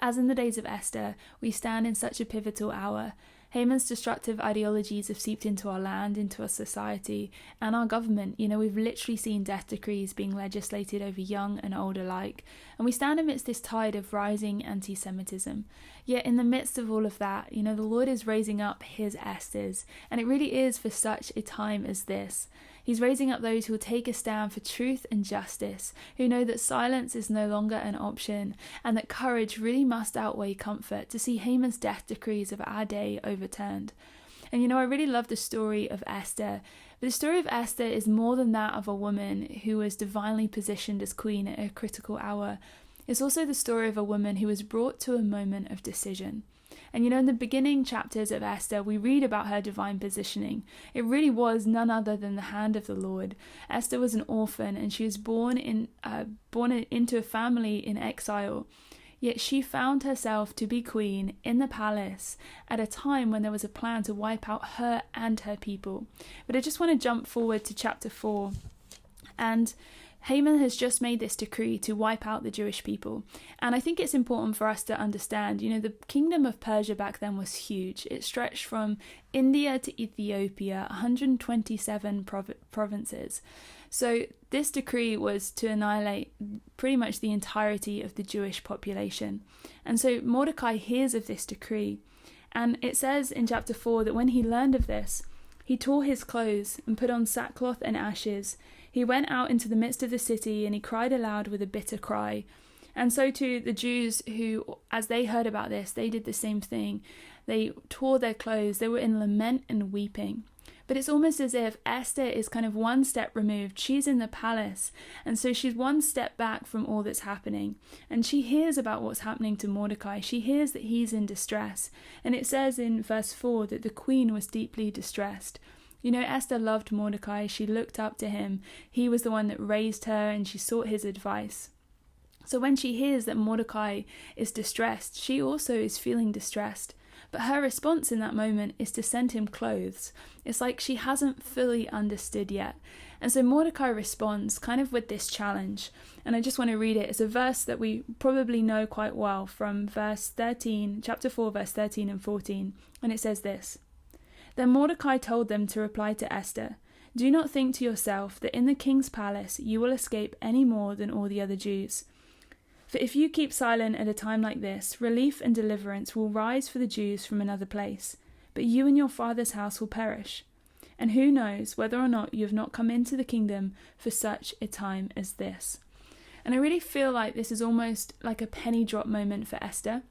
As in the days of Esther, we stand in such a pivotal hour. Haman's destructive ideologies have seeped into our land, into our society, and our government. We've literally seen death decrees being legislated over young and old alike, and we stand amidst this tide of rising anti-Semitism. Yet in the midst of all of that, the Lord is raising up his Esthers, and it really is for such a time as this. He's raising up those who will take a stand for truth and justice, who know that silence is no longer an option, and that courage really must outweigh comfort to see Haman's death decrees of our day overturned. And I really love the story of Esther. But the story of Esther is more than that of a woman who was divinely positioned as queen at a critical hour. It's also the story of a woman who was brought to a moment of decision. And in the beginning chapters of Esther, we read about her divine positioning. It really was none other than the hand of the Lord. Esther was an orphan, and she was born into a family in exile. Yet she found herself to be queen in the palace at a time when there was a plan to wipe out her and her people. But I just want to jump forward to chapter 4. And Haman has just made this decree to wipe out the Jewish people. And I think it's important for us to understand, the kingdom of Persia back then was huge. It stretched from India to Ethiopia, 127 provinces. So this decree was to annihilate pretty much the entirety of the Jewish population. And so Mordecai hears of this decree. And it says in chapter 4 that when he learned of this, he tore his clothes and put on sackcloth and ashes. He went out into the midst of the city and he cried aloud with a bitter cry. And so too the Jews who, as they heard about this, they did the same thing. They tore their clothes. They were in lament and weeping. But it's almost as if Esther is kind of one step removed. She's in the palace, and so she's one step back from all that's happening. And she hears about what's happening to Mordecai. She hears that he's in distress. And it says in verse 4 that the queen was deeply distressed. Esther loved Mordecai. She looked up to him. He was the one that raised her, and she sought his advice. So when she hears that Mordecai is distressed, she also is feeling distressed. But her response in that moment is to send him clothes. It's like she hasn't fully understood yet. And so Mordecai responds kind of with this challenge. And I just want to read it. It's a verse that we probably know quite well from verse 13, chapter 4, verse 13 and 14. And it says this: Then Mordecai told them to reply to Esther, "Do not think to yourself that in the king's palace you will escape any more than all the other Jews. For if you keep silent at a time like this, relief and deliverance will rise for the Jews from another place, but you and your father's house will perish. And who knows whether or not you have not come into the kingdom for such a time as this." And I really feel like this is almost like a penny drop moment for Esther.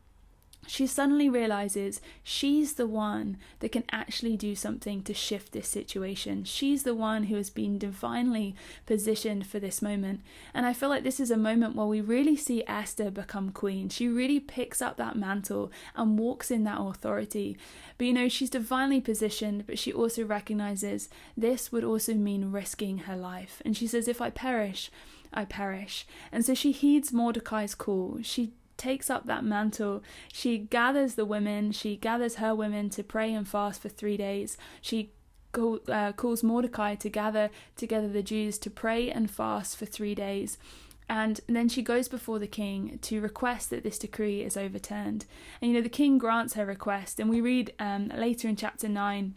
She suddenly realizes she's the one that can actually do something to shift this situation. She's the one who has been divinely positioned for this moment. And I feel like this is a moment where we really see Esther become queen. She really picks up that mantle and walks in that authority. But she's divinely positioned, but she also recognizes this would also mean risking her life. And she says, if I perish, I perish. And so she heeds Mordecai's call. She takes up that mantle. She gathers the women. She gathers her women to pray and fast for 3 days. She calls Mordecai to gather together the Jews to pray and fast for 3 days. And then she goes before the king to request that this decree is overturned. And the king grants her request. And we read later in chapter 9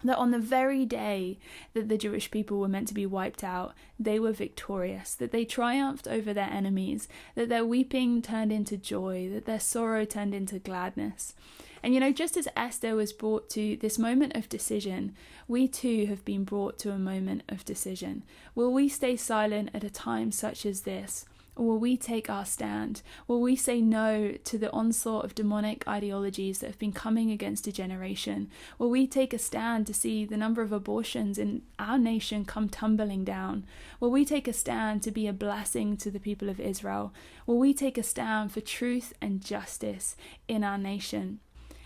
that on the very day that the Jewish people were meant to be wiped out, they were victorious, that they triumphed over their enemies, that their weeping turned into joy, that their sorrow turned into gladness. And just as Esther was brought to this moment of decision, we too have been brought to a moment of decision. Will we stay silent at a time such as this? Or will we take our stand? Will we say no to the onslaught of demonic ideologies that have been coming against a generation? Will we take a stand to see the number of abortions in our nation come tumbling down? Will we take a stand to be a blessing to the people of Israel? Will we take a stand for truth and justice in our nation?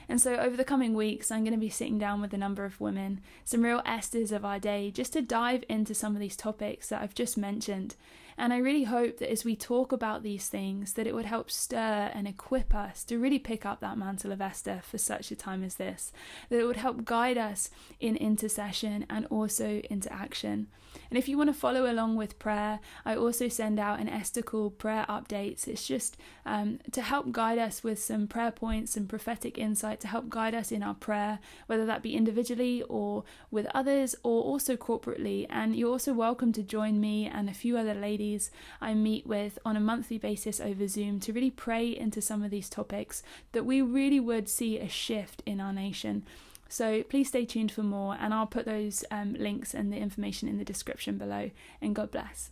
And so over the coming weeks, I'm going to be sitting down with a number of women, some real Esthers of our day, just to dive into some of these topics that I've just mentioned. And I really hope that as we talk about these things, that it would help stir and equip us to really pick up that mantle of Esther for such a time as this, that it would help guide us in intercession and also into action. And if you want to follow along with prayer, I also send out an Esther Call prayer updates. It's just to help guide us with some prayer points and prophetic insight, to help guide us in our prayer, whether that be individually or with others or also corporately. And you're also welcome to join me and a few other ladies I meet with on a monthly basis over Zoom to really pray into some of these topics, that we really would see a shift in our nation. So please stay tuned for more, and I'll put those links and the information in the description below, and God bless.